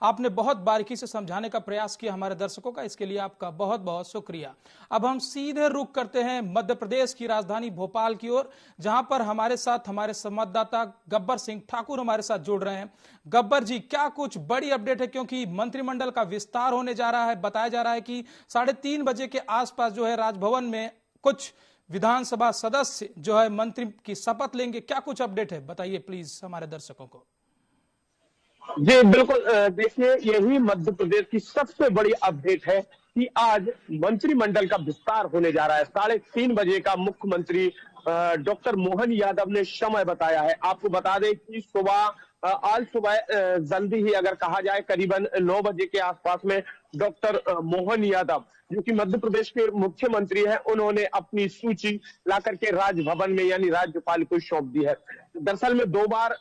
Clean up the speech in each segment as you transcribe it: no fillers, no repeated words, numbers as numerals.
आपने बहुत बारीकी से समझाने का प्रयास किया हमारे दर्शकों का, इसके लिए आपका बहुत बहुत शुक्रिया। अब हम सीधे रुख करते हैं मध्य प्रदेश की राजधानी भोपाल की ओर, जहां पर हमारे साथ हमारे संवाददाता गब्बर सिंह ठाकुर हमारे साथ जुड़ रहे हैं। गब्बर जी, क्या कुछ बड़ी अपडेट है? क्योंकि मंत्रिमंडल का विस्तार होने जा रहा है, बताया जा रहा है कि 3:30 बजे के आसपास जो है राजभवन में कुछ विधानसभा सदस्य जो है मंत्री की शपथ लेंगे। क्या कुछ अपडेट है, बताइए प्लीज हमारे दर्शकों को। जी बिल्कुल, देखिए यही मध्य प्रदेश की सबसे बड़ी अपडेट है कि आज मंत्रिमंडल का विस्तार होने जा रहा है। 3:30 बजे का मुख्यमंत्री डॉक्टर मोहन यादव ने समय बताया है। आपको बता दें कि आज सुबह जल्दी ही अगर कहा जाए करीबन 9 बजे के आसपास में डॉक्टर मोहन यादव जो कि मध्य प्रदेश के मुख्यमंत्री हैं, उन्होंने अपनी सूची लाकर के राजभवन में यानी राज्यपाल को सौंप दी है। दरअसल में 2 बार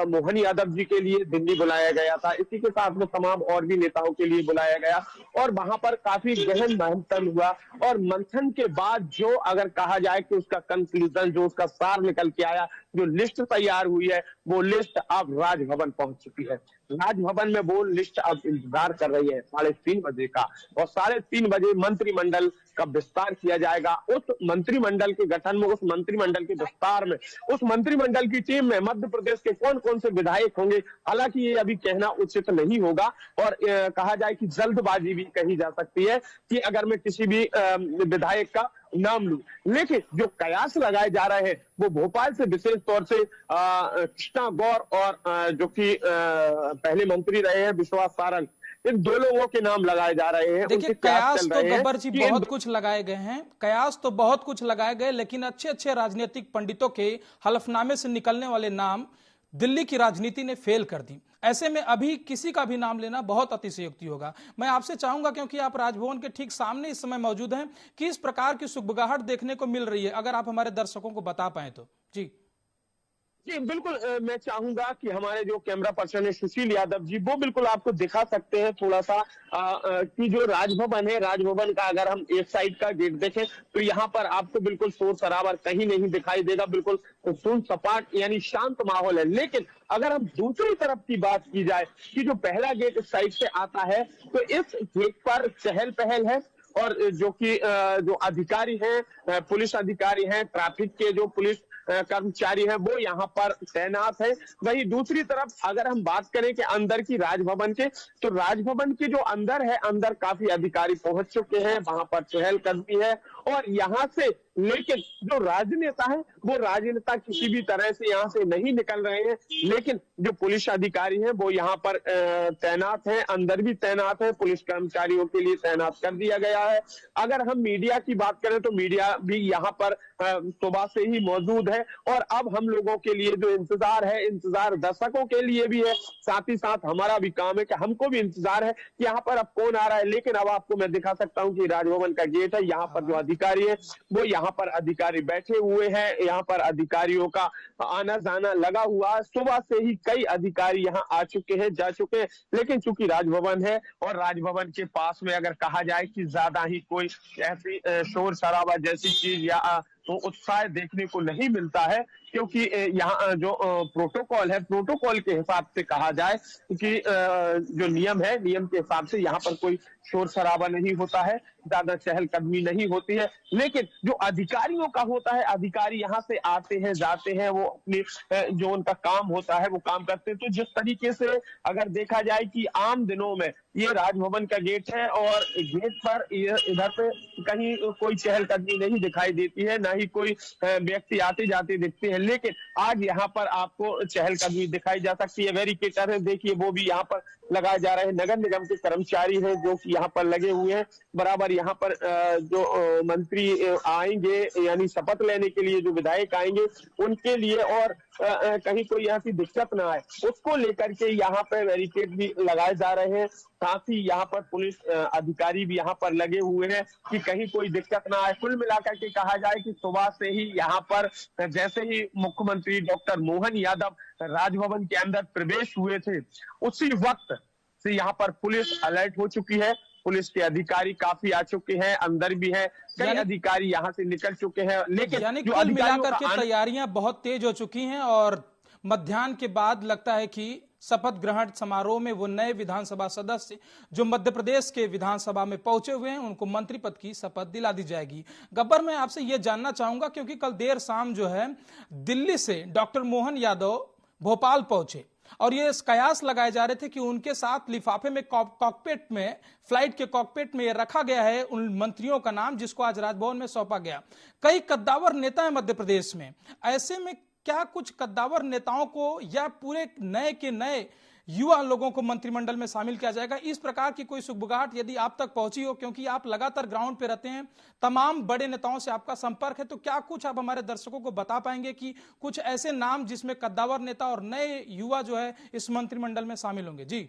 मोहन यादव जी के लिए दिल्ली बुलाया गया था, इसी के साथ में तमाम और भी नेताओं के लिए बुलाया गया और वहां पर काफी गहन मंथन हुआ और मंथन के बाद जो अगर कहा जाए कि उसका कंक्लूजन, जो उसका सार निकल के आया, जो लिस्ट तैयार हुई है, वो लिस्ट अब राजभवन पहुंच चुकी है। राजभवन में वो लिस्ट अब इंतजार कर रही है 3:30 बजे का, और 3:30 बजे मंत्रिमंडल का विस्तार किया जाएगा। उस मंत्रिमंडल के गठन में, उस मंत्रिमंडल के विस्तार में, उस मंत्रिमंडल की टीम में मध्य प्रदेश के कौन कौन से विधायक होंगे, हालांकि ये अभी कहना उचित नहीं होगा और कहा जाए कि जल्दबाजी भी कही जा सकती है कि अगर मैं किसी भी विधायक का नाम लूं, लेकिन जो कयास लगाए जा रहे हैं वो भोपाल से विशेष तौर से कृष्णा गौर और जो कि पहले मंत्री रहे हैं विश्वास सारंग, इन 2 लोगों के नाम लगाए जा रहे हैं। देखिए कयास तो गब्बर जी बहुत कुछ लगाए गए हैं, कयास तो बहुत कुछ लगाए गए, लेकिन अच्छे अच्छे राजनीतिक पंडितों के हलफनामे से निकलने वाले नाम दिल्ली की राजनीति ने फेल कर दी। ऐसे में अभी किसी का भी नाम लेना बहुत अतिशयोक्ति होगा। मैं आपसे चाहूंगा, क्योंकि आप राजभवन के ठीक सामने इस समय मौजूद हैं, कि इस प्रकार की सुगबुगाहट देखने को मिल रही है, अगर आप हमारे दर्शकों को बता पाए तो। जी जी बिल्कुल, मैं चाहूंगा कि हमारे जो कैमरा पर्सन है सुशील यादव जी, वो बिल्कुल आपको दिखा सकते हैं थोड़ा सा कि जो राजभवन है, राजभवन का अगर हम एक साइड का गेट देखें तो यहाँ पर आपको बिल्कुल शोर शराबा कहीं नहीं दिखाई देगा, बिल्कुल सुन सपाट यानी शांत माहौल है। लेकिन अगर हम दूसरी तरफ की बात की जाए कि जो पहला गेट इस साइड से आता है, तो इस गेट पर चहल पहल है और जो कि जो अधिकारी हैं, पुलिस अधिकारी हैं, ट्रैफिक के जो पुलिस कर्मचारी हैं, वो यहाँ पर तैनात है। वहीं दूसरी तरफ अगर हम बात करें कि अंदर की राजभवन के, तो राजभवन के जो अंदर है, अंदर काफी अधिकारी पहुंच चुके हैं, वहां पर चहलकदमी है और यहाँ से लेकिन जो राजनेता है वो राजनेता किसी भी तरह से यहाँ से नहीं निकल रहे हैं, लेकिन जो पुलिस अधिकारी हैं वो यहाँ पर तैनात हैं, अंदर भी तैनात है, पुलिस कर्मचारियों के लिए तैनात कर दिया गया है। अगर हम मीडिया की बात करें तो मीडिया भी यहाँ पर सुबह से ही मौजूद है और अब हम लोगों के लिए जो इंतजार है, इंतजार दर्शकों के लिए भी है, साथ ही साथ हमारा भी काम है कि हमको भी इंतजार है कि यहाँ पर अब कौन आ रहा है। लेकिन अब आपको मैं दिखा सकता हूँ कि राजभवन का गेट है, यहाँ पर जो अधिकारी है वो यहाँ पर अधिकारी बैठे हुए हैं, यहाँ पर अधिकारियों का आना जाना लगा हुआ। सुबह से ही कई अधिकारी यहाँ आ चुके हैं, जा चुके हैं, लेकिन चूंकि राजभवन है और राजभवन के पास में अगर कहा जाए कि ज्यादा ही कोई ऐसी शोर शराबा जैसी चीज या तो उत्साह देखने को नहीं मिलता है, क्योंकि यहाँ जो प्रोटोकॉल है, प्रोटोकॉल के हिसाब से कहा जाए कि जो नियम है, नियम के हिसाब से यहाँ पर कोई शोर शराबा नहीं होता है, ज्यादा चहलकदमी नहीं होती है। लेकिन जो अधिकारियों का होता है, अधिकारी यहाँ से आते हैं, जाते हैं, वो अपनी जो उनका काम होता है वो काम करते हैं। तो जिस तरीके से अगर देखा जाए कि आम दिनों में ये राजभवन का गेट है और गेट पर इधर पे कहीं कोई चहलकदमी नहीं दिखाई देती है, ना ही कोई व्यक्ति आते जाते दिखते हैं, लेकिन आज यहाँ पर आपको चहलकदमी दिखाई जा सकती है। वेरिकेटर है, देखिए वो भी यहाँ पर लगाए जा रहे हैं, नगर निगम के कर्मचारी हैं जो कि यहाँ पर लगे हुए हैं बराबर। यहाँ पर जो मंत्री आएंगे यानी शपथ लेने के लिए, जो विधायक आएंगे उनके लिए और कहीं कोई यहाँ की दिक्कत ना आए उसको लेकर के यहाँ पर बैरिकेड भी लगाए जा रहे हैं। साथ ही यहाँ पर पुलिस अधिकारी भी यहाँ पर लगे हुए हैं कि कहीं कोई दिक्कत ना आए। कुल मिलाकर के कहा जाए कि सुबह से ही यहाँ पर जैसे ही मुख्यमंत्री डॉक्टर मोहन यादव राजभवन के अंदर प्रवेश हुए थे, उसी वक्त से यहाँ पर पुलिस अलर्ट हो चुकी है। पुलिस के अधिकारी काफी आ चुके हैं, अंदर भी हैं, कई अधिकारी यहाँ से निकल चुके हैं। लेकिन यानी कुल मिलाकर के तैयारियां बहुत तेज हो चुकी हैं और मध्याह्न के बाद लगता है कि शपथ ग्रहण समारोह में वो नए विधानसभा सदस्य जो मध्य प्रदेश के विधानसभा में पहुंचे हुए हैं उनको मंत्री पद की शपथ दिला दी जाएगी। गब्बर, मैं आपसे ये जानना चाहूंगा क्योंकि कल देर शाम जो है दिल्ली से डॉक्टर मोहन यादव भोपाल पहुंचे और ये कयास लगाए जा रहे थे कि उनके साथ लिफाफे में कॉकपिट में फ्लाइट के कॉकपिट में ये रखा गया है उन मंत्रियों का नाम जिसको आज राजभवन में सौंपा गया। कई कद्दावर नेता है मध्य प्रदेश में, ऐसे में क्या कुछ कद्दावर नेताओं को या पूरे नए के नए युवा लोगों को मंत्रिमंडल में शामिल किया जाएगा? इस प्रकार की कोई सुगबुगाहट यदि आप तक पहुंची हो, क्योंकि आप लगातार ग्राउंड पे रहते हैं, तमाम बड़े नेताओं से आपका संपर्क है, तो क्या कुछ आप हमारे दर्शकों को बता पाएंगे कि कुछ ऐसे नाम जिसमें कद्दावर नेता और नए युवा जो है इस मंत्रिमंडल में शामिल होंगे? जी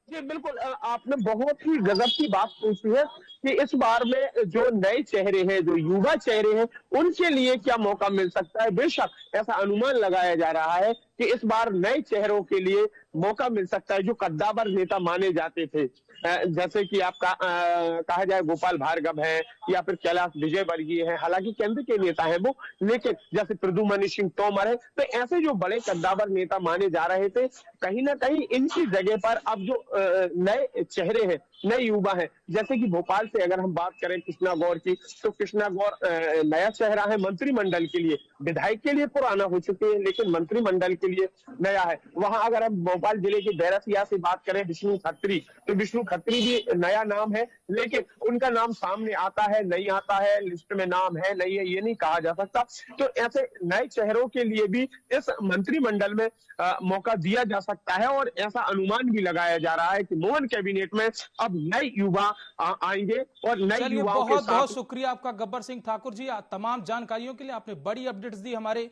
जी बिल्कुल, आपने बहुत ही गजब की बात पूछी है कि इस बार में जो नए चेहरे हैं, जो युवा चेहरे हैं, उनके लिए क्या मौका मिल सकता है। बेशक ऐसा अनुमान लगाया जा रहा है कि इस बार नए चेहरों के लिए मौका मिल सकता है जो कद्दावर नेता माने जाते थे, जैसे कि आपका कहा जाए गोपाल भार्गव है या फिर कैलाश विजयवर्गीय है। हालांकि केंद्र के नेता है वो, लेकिन जैसे प्रद्युम्न सिंह तोमर है, तो ऐसे जो बड़े कद्दावर नेता माने जा रहे थे, कहीं ना कहीं इनकी जगह पर अब जो नए चेहरे हैं, नए युवा हैं, जैसे कि भोपाल से अगर हम बात करें कृष्णा गौर की, तो कृष्णा गौर नया चेहरा है मंत्रिमंडल के लिए। विधायक के लिए पुराना हो चुके हैं लेकिन मंत्रिमंडल के लिए नया है। वहां अगर हम भोपाल जिले के बैरसिया से बात करें विष्णु खत्री, तो विष्णु खत्री भी नया नाम है, लेकिन उनका नाम सामने आता है नहीं आता है, लिस्ट में नाम है नहीं है, ये नहीं कहा जा सकता। तो ऐसे नए चेहरों के लिए भी इस मंत्रिमंडल में मौका दिया जा सकता है और ऐसा अनुमान भी लगाया जा रहा है कि मोहन कैबिनेट में अब नए युवा आएंगे और नए युवाओं के साथ। बहुत शुक्रिया आपका गब्बर सिंह ठाकुर जी, तमाम जानकारियों के लिए। आपने बड़ी अपडेट्स दी हमारे